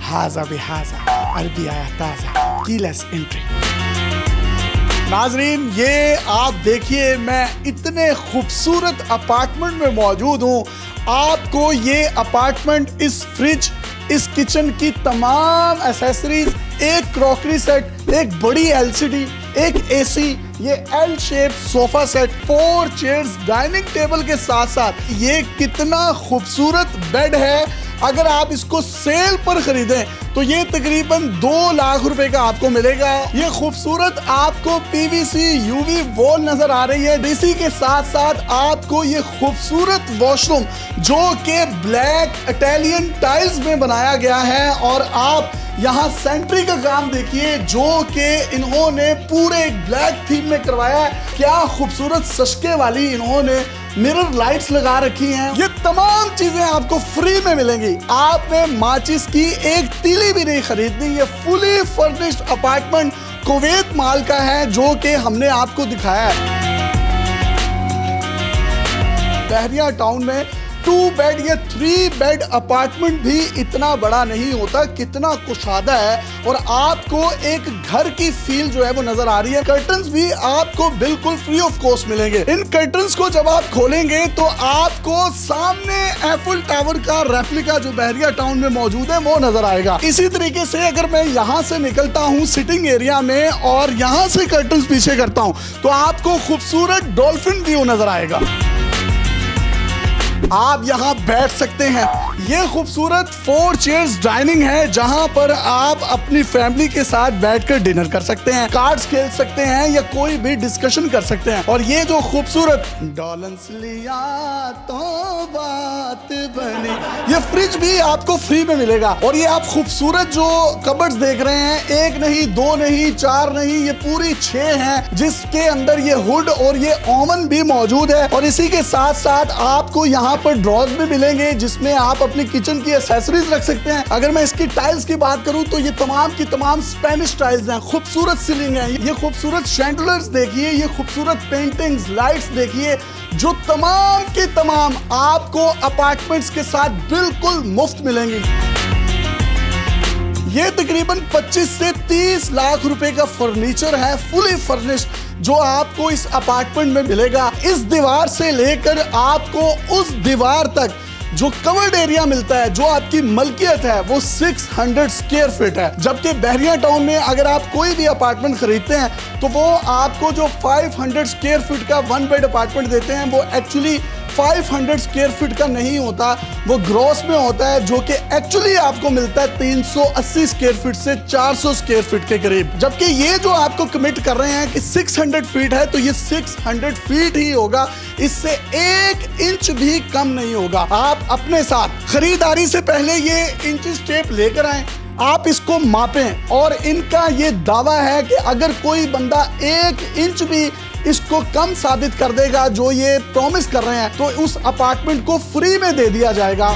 हाजा बिहाजा अरबी आया ताजा कीलेस एंट्री। नाजरीन, ये आप देखिए, मैं इतने खूबसूरत अपार्टमेंट में मौजूद हूँ। आपको ये अपार्टमेंट, इस फ्रिज, इस किचन की तमाम एसेसरीज, एक क्रॉकरी सेट, एक बड़ी एलसीडी, एक एसी, ये L shape sofa set, 4 chairs, dining table के साथ साथ ये कितना खूबसूरत बेड है। अगर आप इसको सेल पर खरीदें तो ये तकरीबन 2 लाख रुपए का आपको मिलेगा। ये खूबसूरत आपको पीवीसी यूवी वॉल नजर आ रही है। इसी के साथ साथ आपको ये खूबसूरत वॉशरूम जो कि ब्लैक इटालियन टाइल्स में बनाया गया है, और आप यहाँ सेंट्री का काम देखिए जो कि इन्होंने पूरे एक ब्लैक थीम में करवाया है। क्या खूबसूरत सशके वाली इन्होंने मिरर लाइट्स लगा रखी हैं। ये तमाम चीजें आपको फ्री में मिलेंगी। आपने माचिस की एक तीली भी नहीं खरीदनी। ये फुली फर्निश्ड अपार्टमेंट कुवैत माल का है जो कि हमने आपको दिखाया है। बहरिया टाउन में 2 बेड या 3 बेड अपार्टमेंट भी इतना बड़ा नहीं होता। कितना कुशादा है, और आपको एक घर की फील जो है वो नजर आ रही है। कर्टन्स भी आपको बिल्कुल फ्री ऑफ कॉस्ट मिलेंगे। इन कर्टन्स को जब आप खोलेंगे तो आपको सामने एफिल टावर का रेप्लिका जो बहरिया टाउन में मौजूद है वो नजर आएगा। इसी तरीके से अगर मैं यहाँ से निकलता हूँ सिटिंग एरिया में और यहाँ से कर्टन्स पीछे करता हूँ तो आपको खूबसूरत डॉल्फिन व्यू नजर आएगा। आप यहाँ बैठ सकते हैं। ये खूबसूरत 4 चेयर्स डाइनिंग है जहां पर आप अपनी फैमिली के साथ बैठकर डिनर कर सकते हैं, कार्ड्स खेल सकते हैं या कोई भी डिस्कशन कर सकते हैं। और ये जो खूबसूरत डॉलन्स लिया तो बात बनी, ये फ्रिज भी आपको फ्री में मिलेगा। और ये आप खूबसूरत जो कबर्ड्स देख रहे हैं, 1 नहीं 2 नहीं 4 नहीं, ये पूरी 6 हैं जिसके अंदर ये हुड और ये ओवन भी मौजूद है। और इसी के साथ साथ आपको यहाँ पर ड्रॉर्स भी मिलेंगे जिसमें आप अपनी किचन की एक्सेसरीज रख सकते हैं। अगर मैं इसकी टाइल्स की बात करूं तो ये तमाम की तमाम स्पेनिश टाइल्स हैं। खूबसूरत सीलिंग है, ये खूबसूरत शैंडलर्स देखिए, ये खूबसूरत पेंटिंग्स, लाइट्स देखिए, जो तमाम की तमाम आपको अपार्टमेंट्स के साथ बिल्कुल मुफ्त मिलेंगी। ये तकरीबन 25 से 30 लाख रुपए का फर्नीचर है, फुली फर्निश्ड, जो आपको इस अपार्टमेंट में मिलेगा। इस दीवार से लेकर आपको उस दीवार तक जो कवर्ड एरिया मिलता है, जो आपकी मलकियत है, वो 600 स्क्वायर फीट है। जबकि बहरिया टाउन में अगर आप कोई भी अपार्टमेंट खरीदते हैं तो वो आपको जो 500 स्क्वायर फीट का 1 बेड अपार्टमेंट देते हैं वो एक्चुअली 500 स्क्वायर फीट का नहीं होता, वो ग्रॉस में होता है, जो कि एक्चुअली आपको मिलता है 380 स्क्वायर फीट से 400 स्क्वायर फीट के करीब। जबकि ये जो आपको कमिट कर रहे हैं कि 600 फीट है तो ये 600 फीट ही होगा, इससे 1 इंच भी कम नहीं होगा। आप अपने साथ खरीदारी से पहले ये इंचेस टेप लेकर आएं, आप इसको मापें, और इनका ये दावा है कि अगर कोई बंदा 1 इंच भी इसको कम साबित कर देगा जो ये प्रॉमिस कर रहे हैं तो उस अपार्टमेंट को फ्री में दे दिया जाएगा।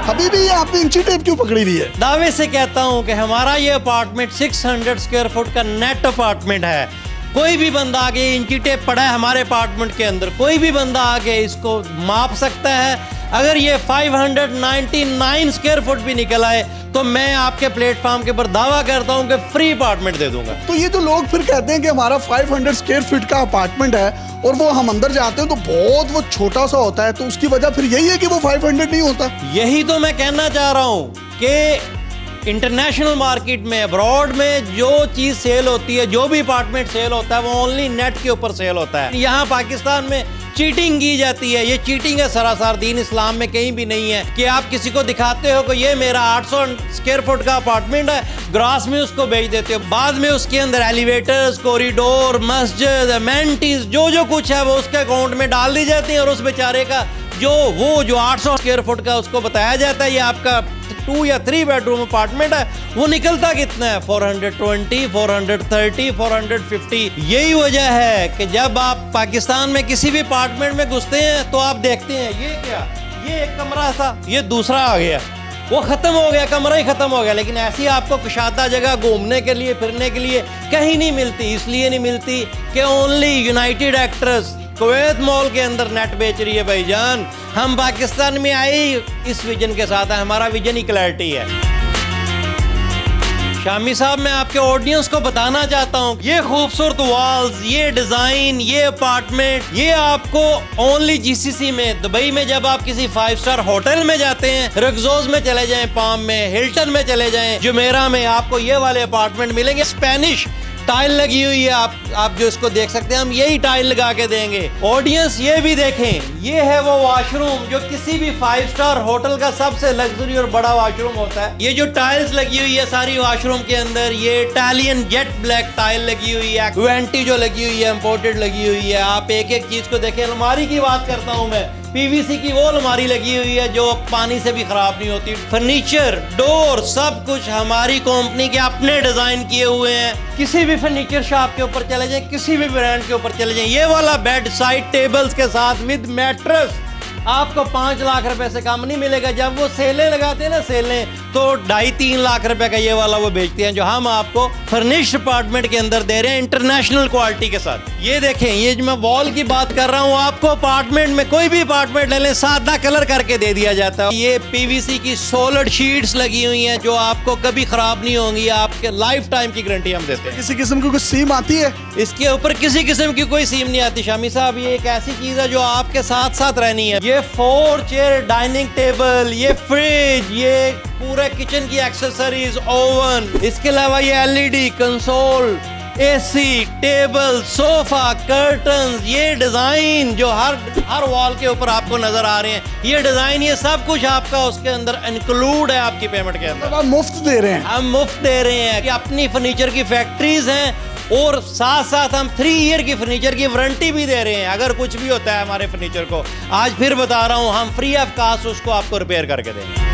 अभी भी आपने इंची टेप क्यों पकड़ी हुई है? दावे से कहता हूं कि हमारा ये अपार्टमेंट 600 स्क्वायर फुट का नेट अपार्टमेंट है। कोई भी बंदा आके इंची टेप पड़ा है हमारे अपार्टमेंट के अंदर, कोई भी बंदा आके इसको माप सकता है। अगर ये 599 स्क्वायर फुट भी निकल आए तो मैं आपके प्लेटफॉर्म के ऊपर दावा करता हूं कि फ्री अपार्टमेंट दे दूंगा। तो ये जो लोग फिर कहते हैं कि हमारा 500 स्क्वायर फीट का अपार्टमेंट है और वो हम अंदर जाते हैं तो बहुत वो छोटा सा होता है, तो उसकी वजह फिर यही है कि वो 500 नहीं होता। यही तो मैं कहना चाह रहा हूं कि इंटरनेशनल मार्केट में, अब्रॉड में जो चीज सेल होती है, जो भी अपार्टमेंट सेल होता है वो ओनली नेट के ऊपर सेल होता है। यहाँ पाकिस्तान में चीटिंग की जाती है। ये चीटिंग है सरासर, दीन इस्लाम में कहीं भी नहीं है कि आप किसी को दिखाते हो कि ये मेरा 800 स्क्वायर फुट का अपार्टमेंट है, ग्रास में उसको बेच देते हो, बाद में उसके अंदर एलिवेटर्स, कॉरिडोर, मस्जिद, अमेनिटीज जो कुछ है वो उसके अकाउंट में डाल दी जाती है, और उस बेचारे का जो 800 स्क्वायर फुट का उसको बताया जाता है ये आपका 2 या 3 बेडरूम अपार्टमेंट है, वो निकलता कितना है? 420, 430, 450। यही वजह है कि जब आप पाकिस्तान में किसी भी अपार्टमेंट में घुसते हैं तो आप देखते हैं ये क्या, ये एक कमरा था, ये दूसरा आ गया, वो खत्म हो गया, कमरा ही खत्म हो गया। लेकिन ऐसी आपको कुशादा जगह घूमने के लिए, फिरने के लिए कहीं नहीं मिलती। इसलिए नहीं मिलती कि only United actors Kuwait mall के अंदर नेट बेच रही है भाईजान। हम पाकिस्तान में आए इस विजन के साथ है, हमारा विजन ही क्लैरिटी है। शामी साहब, मैं आपके ऑडियंस को बताना चाहता हूँ, ये खूबसूरत वॉल्स, ये डिजाइन, ये अपार्टमेंट, ये आपको ओनली जीसीसी में, दुबई में जब आप किसी 5 स्टार होटल में जाते हैं, रक्सोस में चले जाएं, पाम में, हिल्टन में चले जाएं, जुमेरा में, आपको ये वाले अपार्टमेंट मिलेंगे। स्पेनिश टाइल लगी हुई है, आप जो इसको देख सकते हैं, हम यही टाइल लगा के देंगे। ऑडियंस ये भी देखें, ये है वो वॉशरूम जो किसी भी 5 स्टार होटल का सबसे लग्जरी और बड़ा वॉशरूम होता है। ये जो टाइल्स लगी हुई है सारी वॉशरूम के अंदर, ये इटालियन जेट ब्लैक टाइल लगी हुई है, वेंटी जो लगी हुई है इंपोर्टेड लगी हुई है। आप एक एक चीज को देखें। अलमारी की बात करता हूँ मैं, पीवीसी की वो अलमारी लगी हुई है जो पानी से भी खराब नहीं होती। फर्नीचर, डोर, सब कुछ हमारी कंपनी के अपने डिजाइन किए हुए हैं। किसी भी फर्नीचर शॉप के ऊपर चले जाएं, किसी भी ब्रांड के ऊपर चले जाएं, ये वाला बेड साइड टेबल्स के साथ विद मैट्रेस आपको 5 लाख रुपए से कम नहीं मिलेगा। जब वो सेलें लगाते हैं ना, सेलें, तो 2.5-3 लाख रुपए का ये वाला वो बेचते हैं, जो हम आपको फर्निश्ड अपार्टमेंट के अंदर दे रहे हैं इंटरनेशनल क्वालिटी के साथ। ये देखें, ये जो मैं वॉल की बात कर रहा हूँ, आपको अपार्टमेंट में कोई भी अपार्टमेंट ले लें, सादा कलर करके दे दिया जाता है। ये पीवीसी की सॉलिड शीट्स लगी हुई हैं जो आपको कभी खराब नहीं होंगी, आपके लाइफ टाइम की गारंटी हम देते हैं। किसी किस्म की कुछ सीम आती है इसके ऊपर? किसी किस्म की कोई सीम नहीं आती शामी साहब। ये एक ऐसी चीज है जो आपके साथ साथ रहनी है। ये 4 चेयर डाइनिंग टेबल, ये फ्रिज, ये पूरे किचन की एक्सेसरीज, ओवन, इसके अलावा ये LED, console, AC, table, sofa, curtains, ये डिजाइन जो हर वॉल के ऊपर आपको नजर आ रहे हैं, ये डिजाइन, ये सब कुछ आपका उसके अंदर इंक्लूड है आपकी पेमेंट के अंदर। आप मुफ्त दे रहे हैं? हम मुफ्त दे रहे हैं कि अपनी फर्नीचर की फैक्ट्रीज हैं और साथ साथ हम 3 ईयर की फर्नीचर की वारंटी भी दे रहे हैं। अगर कुछ भी होता है हमारे फर्नीचर को, आज फिर बता रहा हूं, हम फ्री ऑफ कास्ट उसको आपको रिपेयर करके देंगे।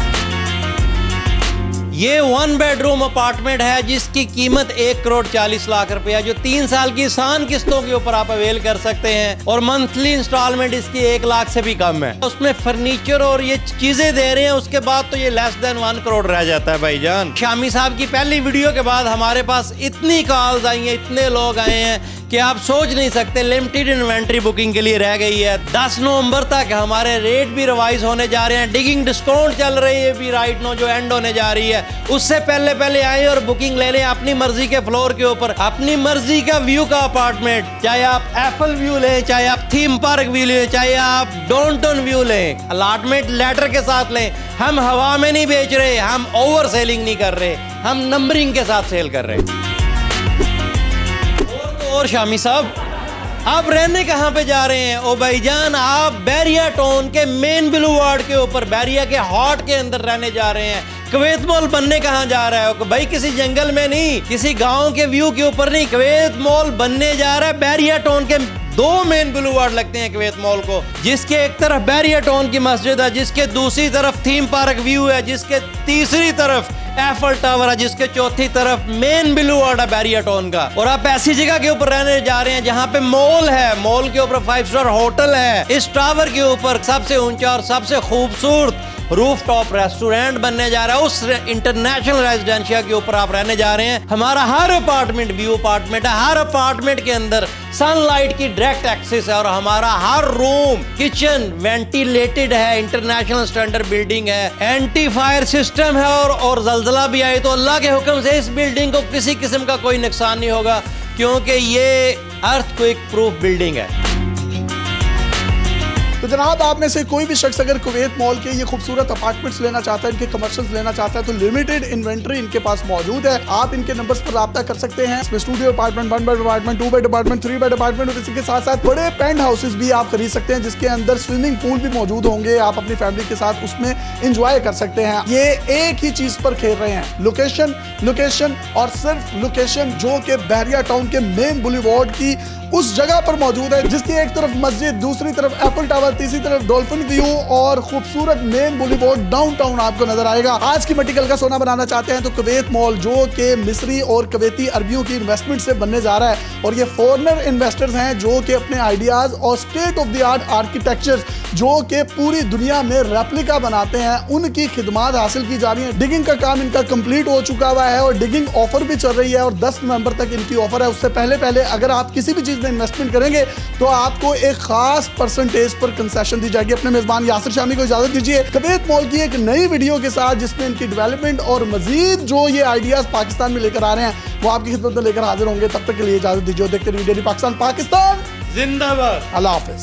ये 1 बेडरूम अपार्टमेंट है जिसकी कीमत 1,40,00,000 रुपया, जो 3 साल की आसान किस्तों के ऊपर आप अवेल कर सकते हैं और मंथली इंस्टॉलमेंट इसकी 1 लाख से भी कम है। उसमें फर्नीचर और ये चीजें दे रहे हैं, उसके बाद तो ये लेस देन 1 करोड़ रह जाता है भाईजान। शामी साहब की पहली वीडियो के बाद हमारे पास इतनी कॉल्स आई हैं, इतने लोग आए हैं कि आप सोच नहीं सकते। लिमिटेड इन्वेंट्री बुकिंग के लिए रह गई है। 10 नवंबर तक हमारे रेट भी रिवाइज होने जा रहे हैं। डिगिंग डिस्काउंट चल रही है भी राइट नो, जो एंड होने जा रही है। उससे पहले आए और बुकिंग ले लें अपनी मर्जी के फ्लोर के ऊपर, अपनी मर्जी का व्यू का अपार्टमेंट, चाहे आप एप्पल व्यू लें, चाहे आप थीम पार्क व्यू लें, चाहे आप डाउनटाउन व्यू लें, अलॉटमेंट लेटर के साथ लें। हम हवा में नहीं बेच रहे, हम ओवर सेलिंग नहीं कर रहे, हम नंबरिंग के साथ सेल कर रहे हैं। और शामी साहब, आप रहने कहाँ पे जा रहे हैं? ओ भाईजान, आप बैरिया टाउन के मेन बुलेवार्ड के ऊपर, बैरिया के हॉट के अंदर रहने जा रहे हैं। कुवैत मॉल बनने कहाँ जा रहा है भाई? किसी जंगल में नहीं, किसी गांव के व्यू के ऊपर नहीं, कुवैत मॉल बनने जा रहा है। बैरिया टाउन के 2 मेन बुलेवार्ड लगते हैं कुवैत मॉल को, जिसके एक तरफ बैरिया टाउन की मस्जिद है, जिसके दूसरी तरफ थीम पार्क व्यू है, जिसके तीसरी तरफ एफल टावर है, जिसके चौथी तरफ मेन बुलेवार्ड है बैरिया टाउन का। और आप ऐसी जगह के ऊपर रहने जा रहे हैं जहां पे मॉल है, मॉल के ऊपर 5 स्टार होटल है, इस टावर के ऊपर सबसे ऊंचा और सबसे खूबसूरत रूफटॉप रेस्टोरेंट बनने जा रहा है। उस इंटरनेशनल रेजिडेंशिया के ऊपर आप रहने जा रहे हैं। हमारा हर अपार्टमेंट व्यू अपार्टमेंट है, हर अपार्टमेंट के अंदर सनलाइट की डायरेक्ट एक्सेस है और हमारा हर रूम किचन वेंटिलेटेड है, इंटरनेशनल स्टैंडर्ड बिल्डिंग है, एंटी फायर सिस्टम है और जल्जला भी आए तो अल्लाह के हुक्म से इस बिल्डिंग को किसी किस्म का कोई नुकसान नहीं होगा, क्योंकि ये अर्थक्वेक प्रूफ बिल्डिंग है। तो जनाब, आप में से कोई भी शख्स अगर कुवैत मॉल के ये खूबसूरत अपार्टमेंट्स लेना चाहता है, इनके कमर्शियल्स लेना चाहता है, तो लिमिटेड इन्वेंट्री इनके पास मौजूद है। आप इनके नंबर्स पर रब्ता कर सकते हैं। इसमें studio apartment, 1 bed apartment, 2 bed apartment, 3 bed apartment और इसी के साथ साथ बड़े पेंट हाउसेस भी आप खरीद सकते हैं, जिसके अंदर स्विमिंग पूल भी मौजूद होंगे। आप अपनी फैमिली के साथ उसमें इंजॉय कर सकते हैं। ये एक ही चीज पर खेल रहे हैं, लोकेशन, लोकेशन और सिर्फ लोकेशन, जो कि बैरिया टाउन के मेन बुलेवार्ड की उस जगह पर मौजूद है, जिसकी एक तरफ मस्जिद, दूसरी तरफ एप्पल टावर, तीसरी तरफ डॉल्फिन व्यू और खूबसूरत मेन बुलेवार्ड डाउनटाउन आपको नजर आएगा। आज की मट्टी का सोना बनाना चाहते हैं तो कुवैत मॉल, जो कि मिस्री और कुवैती अरबियों की इन्वेस्टमेंट से बनने जा रहा है, और ये फॉरेनर इन्वेस्टर्स हैं जो कि अपने आइडियाज और state of the art architecture जो कि पूरी दुनिया में रेप्लिका बनाते हैं, उनकी खिदमात हासिल की जा रही है। डिगिंग का काम इनका कंप्लीट हो चुका हुआ है और डिगिंग ऑफर भी चल रही है और 10 नवंबर तक इनकी ऑफर है। उससे पहले अगर आप किसी भी चीज प्रॉपर्टीज में इन्वेस्टमेंट करेंगे तो आपको एक खास परसेंटेज पर कंसेशन दी जाएगी। अपने मेजबान यासिर शामी को इजाजत दीजिए कुवैत मॉल की एक नई वीडियो के साथ, जिसमें इनकी डेवलपमेंट और मजीद जो ये आइडियाज पाकिस्तान में लेकर आ रहे हैं वो आपकी खिदमत में लेकर हाजिर होंगे। तब तक के लिए इजाजत दीजिए। देखते रहिए डेली पाकिस्तान, पाकिस्तान जिंदाबाद। अल्लाह हाफिज।